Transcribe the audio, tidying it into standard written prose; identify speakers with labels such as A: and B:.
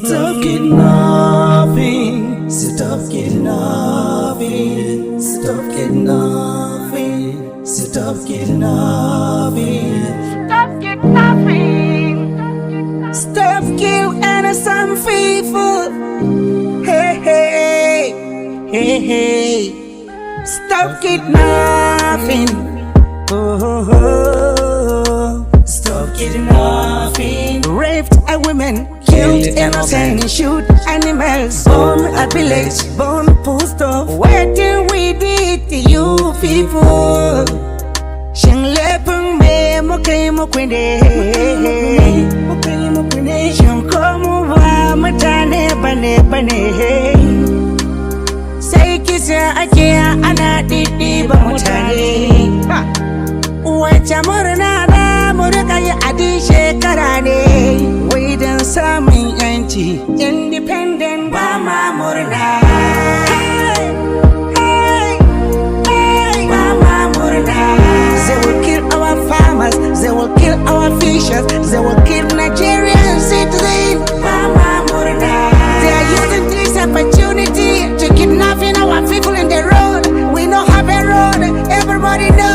A: Stop kidnapping, stop kidnapping, stop kidnapping, stop kidnapping,
B: Stop kidnapping.
A: stop kill innocent people. Hey, hey, hey, hey, stop kidnapping. Oh, stop kidnapping. Raped a women, killed innocent, shoot animals, bomb a village, bomb post off. What did we did to you people? Shin lepung me mokai mokwende, shin komu ba mutane bane bane. Sai kisa ake ana didi ba mutane. Wace murna da murka yi adi shekara ne, wai don samun yanci independent ba ma murna. Ba ma murna. They will kill our farmers, they will kill our fishers, they will kill Nigerian citizens. Ba ma murna. They are using this opportunity to kidnapping our people in the road. We don't have a road, everybody knows.